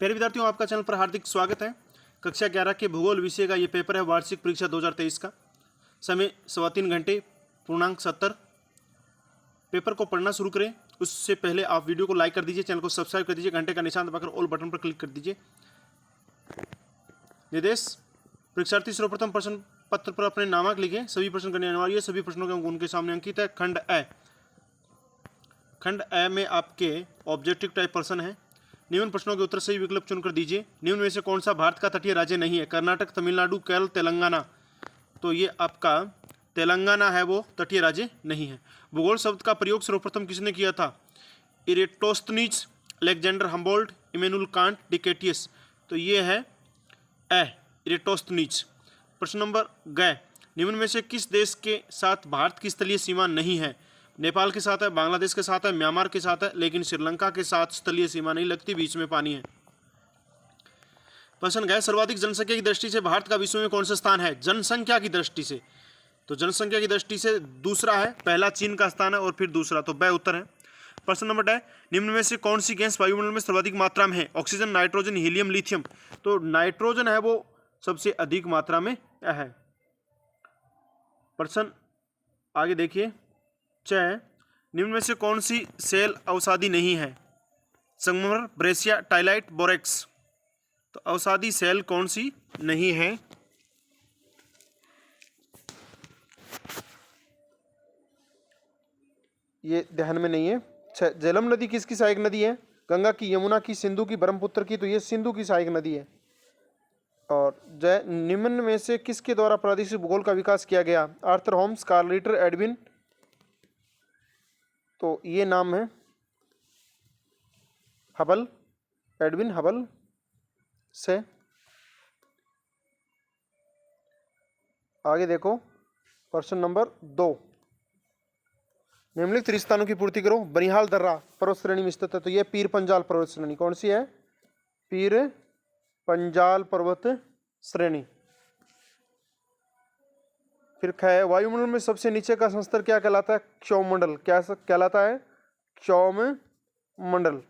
प्यारे विद्यार्थियों, आपका चैनल पर हार्दिक स्वागत है। कक्षा 11 के भूगोल विषय का ये पेपर है, वार्षिक परीक्षा 2023 का। समय 3.25 घंटे, पूर्णांक 70। पेपर को पढ़ना शुरू करें उससे पहले आप वीडियो को लाइक कर दीजिए, चैनल को सब्सक्राइब कर दीजिए, घंटे का निशान दबाकर ऑल बटन पर क्लिक कर दीजिए। निर्देश: परीक्षार्थी सर्वप्रथम प्रश्न पत्र पर अपने नामांक लिखें। सभी प्रश्न करने अनिवार्य है। सभी प्रश्नों के अंक उनके सामने अंकित है। खंड ए में आपके ऑब्जेक्टिव टाइप प्रश्न है। निम्न प्रश्नों के उत्तर सही विकल्प चुनकर दीजिए। निम्न में से कौन सा भारत का तटीय राज्य नहीं है? कर्नाटक, तमिलनाडु, केरल, तेलंगाना। तो ये आपका तेलंगाना है, वो तटीय राज्य नहीं है। भूगोल शब्द का प्रयोग सर्वप्रथम किसने किया था? Eratosthenes, Alexander Humboldt, Immanuel Kant, डिकेटियस। तो ये है इरेटोस्थनीज। प्रश्न नंबर ग, निम्न में से किस देश के साथ भारत की स्थलीय सीमा नहीं है? नेपाल के साथ है, बांग्लादेश के साथ है, म्यांमार के साथ है, लेकिन श्रीलंका के साथ स्थलीय सीमा नहीं लगती, बीच में पानी है। प्रश्न ग, सर्वाधिक जनसंख्या की दृष्टि से भारत का विश्व में कौन सा स्थान है? जनसंख्या की दृष्टि से तो जनसंख्या की दृष्टि से दूसरा है, पहला चीन का स्थान है और फिर दूसरा, तो ब उत्तर है। प्रश्न नंबर ड, निम्न में से कौन सी गैस वायुमंडल में सर्वाधिक मात्रा में है? Oxygen, nitrogen, helium, lithium. तो नाइट्रोजन है वो सबसे अधिक मात्रा में है। प्रश्न आगे देखिए, च, निम्न में से कौन सी सेल अवसादी नहीं है? संगमरमर, ब्रेसिया, टाइलाइट, बोरेक्स। तो अवसादी सेल कौन सी नहीं है? ये ध्यान में नहीं है। झेलम नदी किसकी सहायक नदी है? गंगा की, यमुना की, सिंधु की, ब्रह्मपुत्र की। तो ये सिंधु की सहायक नदी है। और निम्न में से किसके द्वारा प्रादेशिक भूगोल का विकास किया गया? Arthur Holmes, Carl Ritter, Edwin. तो ये नाम है हबल, एडविन हबल से। आगे देखो, प्रश्न नंबर 2, निम्नलिखित रिश्तानों की पूर्ति करो। बनिहाल दर्रा पर्वत श्रेणी में स्थित है, तो यह पीर पंजाल पर्वत श्रेणी। कौन सी है? पीर पंजाल पर्वत श्रेणी। फिर ख, वायुमंडल में सबसे नीचे का संस्तर क्या कहलाता है? क्षौमंडल। क्या कहलाता है? क्षौमंडल।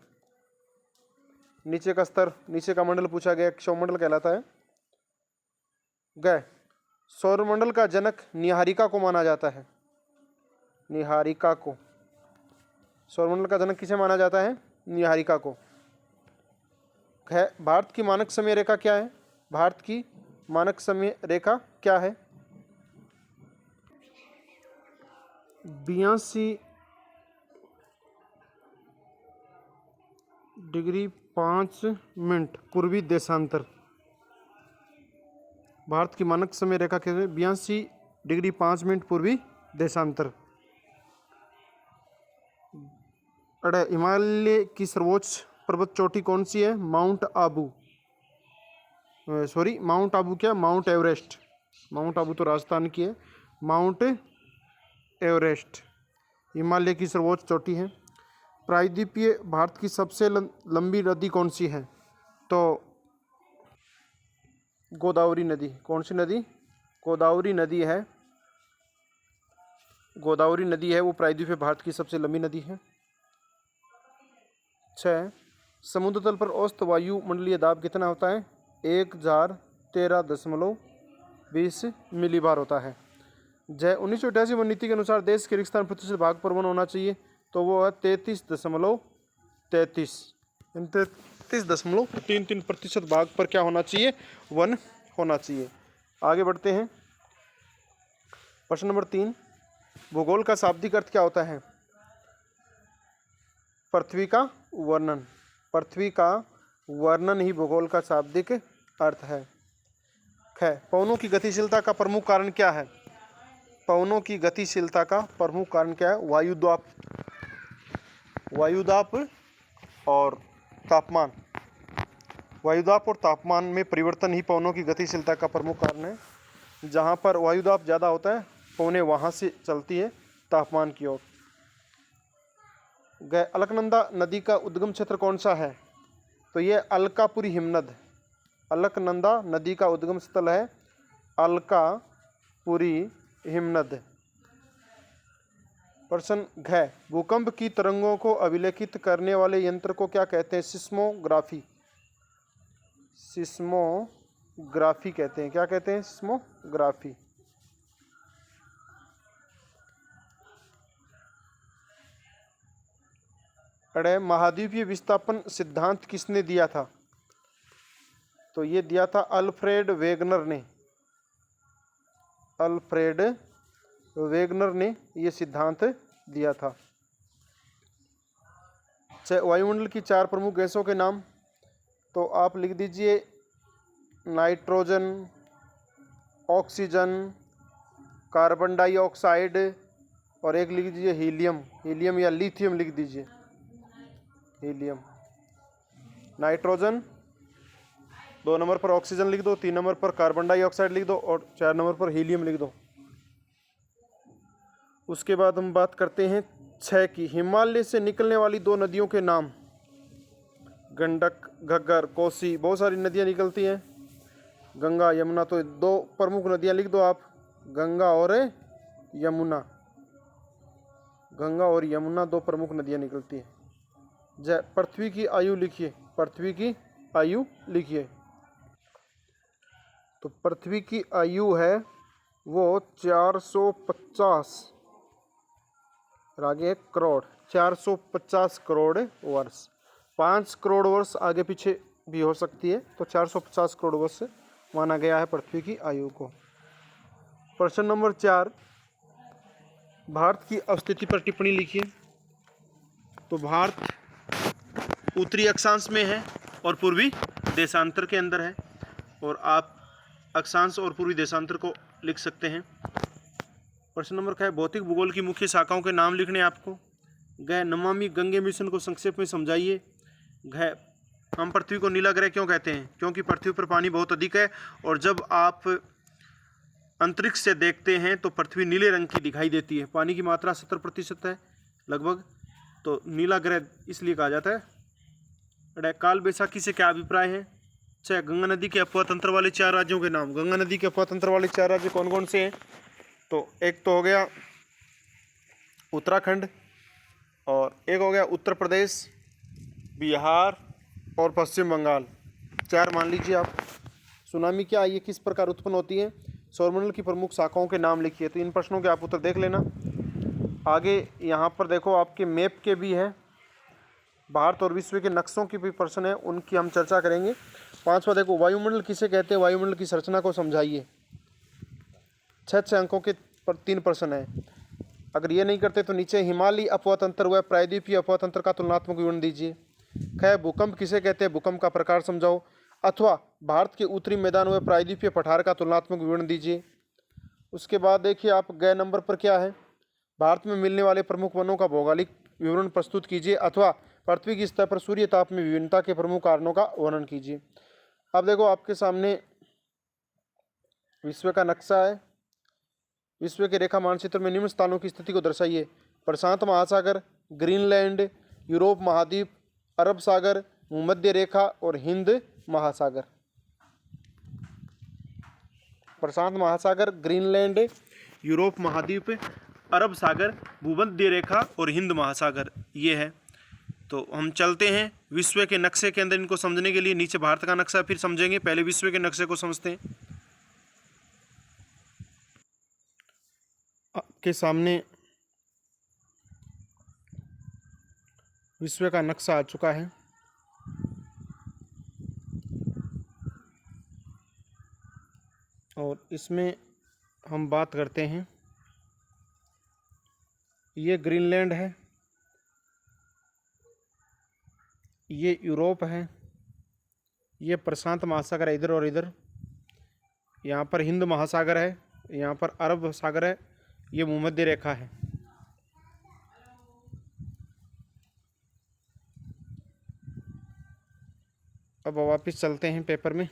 नीचे का स्तर, नीचे का मंडल पूछा गया, क्षौमंडल कहलाता है। ग, सौरमंडल का जनक निहारिका को माना जाता है। निहारिका को सौरमंडल का जनक किसे माना जाता है? निहारिका को। ख, भारत की मानक समय रेखा क्या है? भारत की मानक समय रेखा क्या है? 82°5' पूर्वी देशांतर। भारत की मानक समय रेखा क्या है? 82°5' पूर्वी देशांतर। अरे, हिमालय की सर्वोच्च पर्वत चोटी कौन सी है? Mount Abu. Sorry, mount Abu क्या, माउंट एवरेस्ट। माउंट आबू तो राजस्थान की है। माउंट एवरेस्ट हिमालय की सर्वोच्च चोटी है। प्रायद्वीपीय भारत की सबसे लंबी नदी कौन सी है? तो गोदावरी नदी। कौन सी नदी? गोदावरी नदी है। गोदावरी नदी है वो प्रायद्वीपीय भारत की सबसे लंबी नदी है। 6, समुद्र तल पर औसत वायुमंडलीय दाब कितना होता है? 1013.20 मिलीबार होता है। 1988 वन नीति के अनुसार देश के रेगिस्तान प्रतिशत भाग पर वन होना चाहिए, तो वो है 33.33% भाग पर क्या होना चाहिए? वन होना चाहिए। आगे बढ़ते हैं। प्रश्न नंबर 3, भूगोल का शाब्दिक अर्थ क्या होता है? पृथ्वी का वर्णन। पृथ्वी का वर्णन ही भूगोल का शाब्दिक अर्थ है। ख, पवनों की गतिशीलता का प्रमुख कारण क्या है? पवनों की गतिशीलता का प्रमुख कारण क्या है? वायुदाब। वायुदाब और तापमान। वायुदाब और तापमान में परिवर्तन ही पवनों की गतिशीलता का प्रमुख कारण है। जहाँ पर वायुदाब ज़्यादा होता है, पवनें वहाँ से चलती है तापमान की ओर। अलकनंदा नदी का उद्गम क्षेत्र कौन सा है? तो ये अलकापुरी हिमनद। अलकनंदा नदी का उद्गम स्थल है अलकापुरी हिमनद। प्रश्न घ, भूकंप की तरंगों को अभिलेखित करने वाले यंत्र को क्या कहते हैं? सिस्मोग्राफी। सिस्मोग्राफी कहते हैं। क्या कहते हैं? सिस्मोग्राफी। अरे महाद्वीपीय विस्थापन सिद्धांत किसने दिया था? तो ये दिया था अल्फ्रेड वेगनर ने। अल्फ्रेड वेगनर ने ये सिद्धांत दिया था। वायुमंडल की 4 प्रमुख गैसों के नाम, तो आप लिख दीजिए नाइट्रोजन, ऑक्सीजन, कार्बन डाइऑक्साइड और एक लिख दीजिए हीलियम। हीलियम या लिथियम लिख दीजिए। हीलियम, नाइट्रोजन, 2 नंबर पर ऑक्सीजन लिख दो, 3 नंबर पर कार्बन डाइऑक्साइड लिख दो और 4 नंबर पर हीलियम लिख दो। उसके बाद हम बात करते हैं 6 की। हिमालय से निकलने वाली 2 नदियों के नाम। गंडक, घग्गर, कोसी, बहुत सारी नदियां निकलती हैं। गंगा, यमुना, तो 2 प्रमुख नदियां लिख दो आप, गंगा और यमुना। गंगा और यमुना 2 प्रमुख नदियां निकलती हैं। पृथ्वी की आयु लिखिए। पृथ्वी की आयु लिखिए। तो पृथ्वी की आयु है वो 450, और आगे है करोड़, 450 करोड़ वर्ष। 5 करोड़ वर्ष आगे पीछे भी हो सकती है, तो 450 करोड़ वर्ष माना गया है पृथ्वी की आयु को। प्रश्न नंबर 4, भारत की अवस्थिति पर टिप्पणी लिखिए। तो भारत उत्तरी अक्षांश में है और पूर्वी देशांतर के अंदर है, और आप अक्षांश और पूर्वी देशांतर को लिख सकते हैं। प्रश्न नंबर क्या है? भौतिक भूगोल की मुख्य शाखाओं के नाम लिखने आपको। गए नमामि गंगे मिशन को संक्षेप में समझाइए। गए हम पृथ्वी को नीला ग्रह क्यों कहते हैं? क्योंकि पृथ्वी पर पानी बहुत अधिक है, और जब आप अंतरिक्ष से देखते हैं तो पृथ्वी नीले रंग की दिखाई देती है। पानी की मात्रा 70% है लगभग, तो नीला ग्रह इसलिए कहा जाता है। काल बैसाखी से क्या अभिप्राय है? गंगा नदी के अपवा तंत्र वाले 4 राज्यों के नाम। गंगा नदी के अपवा तंत्र वाले 4 राज्य कौन कौन से हैं? तो एक तो हो गया उत्तराखंड, और एक हो गया उत्तर प्रदेश, बिहार और पश्चिम बंगाल। 4 मान लीजिए आप। सुनामी क्या, ये किस प्रकार उत्पन्न होती है? सौरमंडल की प्रमुख शाखाओं के नाम लिखिए। तो इन प्रश्नों के आप उत्तर देख लेना। आगे यहाँ पर देखो आपके मैप के भी हैं, भारत और विश्व के नक्शों की भी प्रश्न है, उनकी हम चर्चा करेंगे। 5वां देखो, वायुमंडल किसे कहते हैं? वायुमंडल की संरचना को समझाइए। 6 अंकों के 3 प्रश्न हैं। अगर ये नहीं करते तो नीचे हिमालयी अपवा तंत्र व प्रायद्वीपीय अपवा तंत्र का तुलनात्मक विवरण दीजिए। ख, भूकंप किसे कहते हैं? भूकंप का प्रकार समझाओ, अथवा भारत के उत्तरी मैदान व प्रायद्वीपीय पठार का तुलनात्मक विवरण दीजिए। उसके बाद देखिए आप गए नंबर पर क्या है? भारत में मिलने वाले प्रमुख वनों का भौगोलिक विवरण प्रस्तुत कीजिए, अथवा पृथ्वी की सतह पर सूर्य ताप में विभिन्नता के प्रमुख कारणों का वर्णन कीजिए। अब देखो आपके सामने विश्व का नक्शा है। विश्व के रेखा मानचित्र में निम्न स्थानों की स्थिति को दर्शाइए। प्रशांत महासागर, ग्रीनलैंड, यूरोप महाद्वीप, अरब सागर, भूमध्य रेखा और हिंद महासागर। प्रशांत महासागर, ग्रीनलैंड, यूरोप महाद्वीप, अरब सागर, भूमध्य रेखा और हिंद महासागर, ये है। तो हम चलते हैं विश्व के नक्शे के अंदर इनको समझने के लिए। नीचे भारत का नक्शा फिर समझेंगे, पहले विश्व के नक्शे को समझते हैं। आपके सामने विश्व का नक्शा आ चुका है। और इसमें हम बात करते हैं, ये ग्रीनलैंड है, ये यूरोप है, ये प्रशांत महासागर है इधर और इधर, यहाँ पर हिंद महासागर है, यहाँ पर अरब सागर है, ये भूमध्य रेखा है। अब वापस चलते हैं पेपर में।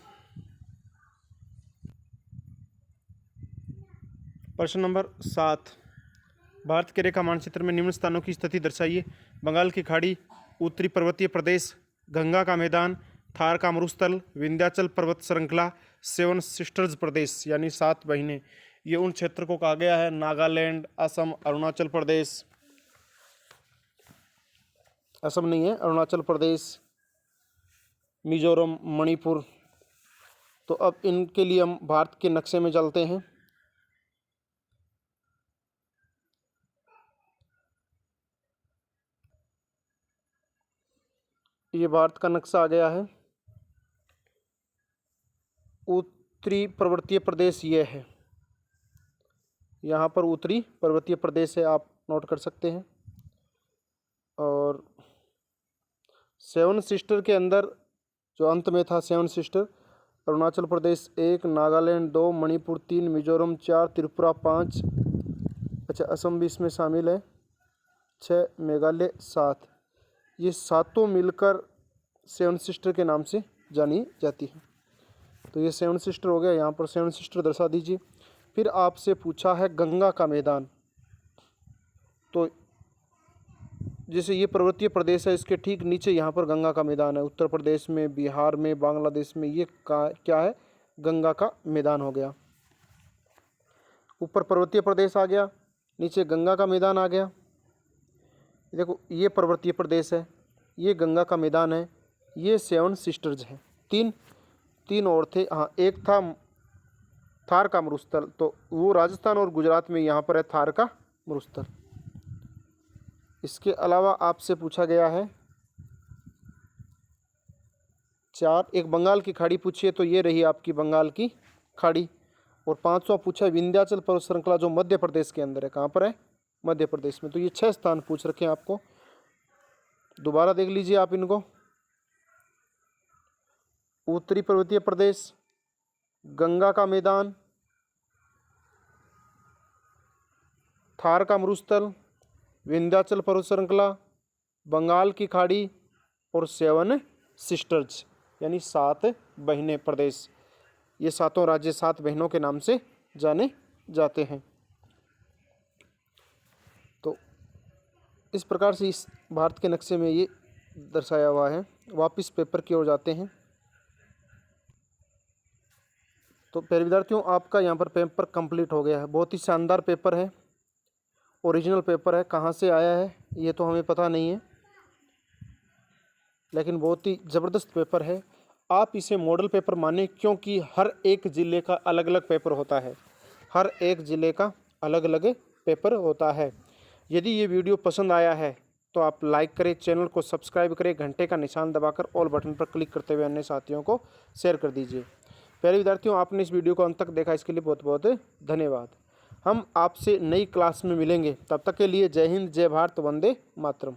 प्रश्न नंबर 7, भारत के रेखा मानचित्र में निम्न स्थानों की स्थिति दर्शाइए। बंगाल की खाड़ी, उत्तरी पर्वतीय प्रदेश, गंगा का मैदान, थार का मरुस्थल, विंध्याचल पर्वत श्रृंखला, 7 सिस्टर्स प्रदेश यानी 7 बहिनें। ये उन क्षेत्र को कहा गया है। नागालैंड, असम, अरुणाचल प्रदेश, असम नहीं है, अरुणाचल प्रदेश, मिजोरम, मणिपुर, तो अब इनके लिए हम भारत के नक्शे में चलते हैं। ये भारत का नक्शा आ गया है। उत्तरी पर्वतीय प्रदेश ये है, यहाँ पर उत्तरी पर्वतीय प्रदेश है, आप नोट कर सकते हैं। और सेवन सिस्टर के अंदर जो अंत में था सेवन सिस्टर, अरुणाचल प्रदेश 1, नागालैंड 2, मणिपुर 3, मिजोरम 4, त्रिपुरा 5, अच्छा असम भी इसमें शामिल है 6, मेघालय 7। ये सातों मिलकर सेवन सिस्टर के नाम से जानी जाती है। तो ये सेवन सिस्टर हो गया, यहाँ पर सेवन सिस्टर दर्शा दीजिए। फिर आपसे पूछा है गंगा का मैदान। तो जैसे ये पर्वतीय प्रदेश है, इसके ठीक नीचे यहाँ पर गंगा का मैदान है। उत्तर प्रदेश में, बिहार में, बांग्लादेश में ये क्या है, गंगा का मैदान हो गया। ऊपर पर्वतीय प्रदेश आ गया, नीचे गंगा का मैदान आ गया। देखो ये पर्वतीय प्रदेश है, ये गंगा का मैदान है, ये सेवन सिस्टर्स हैं। तीन और थे, हाँ एक था थार का मरुस्थल, तो वो राजस्थान और गुजरात में यहाँ पर है थार का मरुस्थल। इसके अलावा आपसे पूछा गया है 4, एक बंगाल की खाड़ी पूछिए, तो ये रही आपकी बंगाल की खाड़ी। और 5वां पूछा विंध्याचल पर्वत श्रृंखला जो मध्य प्रदेश के अंदर है, कहाँ पर है, मध्य प्रदेश में। तो ये 6 स्थान पूछ रखे हैं आपको, दोबारा देख लीजिए आप इनको। उत्तरी पर्वतीय प्रदेश, गंगा का मैदान, थार का मरुस्थल, विंध्याचल पर्वत श्रृंखला, बंगाल की खाड़ी और सेवन सिस्टर्स यानी 7 बहनें प्रदेश। ये सातों राज्य 7 बहनों के नाम से जाने जाते हैं। तो इस प्रकार से इस भारत के नक्शे में ये दर्शाया हुआ है। वापस पेपर की ओर जाते हैं। तो प्यारे विद्यार्थियों, आपका यहाँ पर पेपर कंप्लीट हो गया है। बहुत ही शानदार पेपर है, ओरिजिनल पेपर है। कहाँ से आया है ये तो हमें पता नहीं है, लेकिन बहुत ही ज़बरदस्त पेपर है। आप इसे मॉडल पेपर माने, क्योंकि हर एक ज़िले का अलग अलग पेपर होता है। हर एक ज़िले का अलग अलग पेपर होता है। यदि ये वीडियो पसंद आया है तो आप लाइक करें, चैनल को सब्सक्राइब करें, घंटे का निशान दबाकर ऑल बटन पर क्लिक करते हुए अन्य साथियों को शेयर कर दीजिए। प्यारे विद्यार्थियों, आपने इस वीडियो को अंत तक देखा, इसके लिए बहुत बहुत धन्यवाद। हम आपसे नई क्लास में मिलेंगे, तब तक के लिए जय हिंद, जय भारत, वंदे मातरम।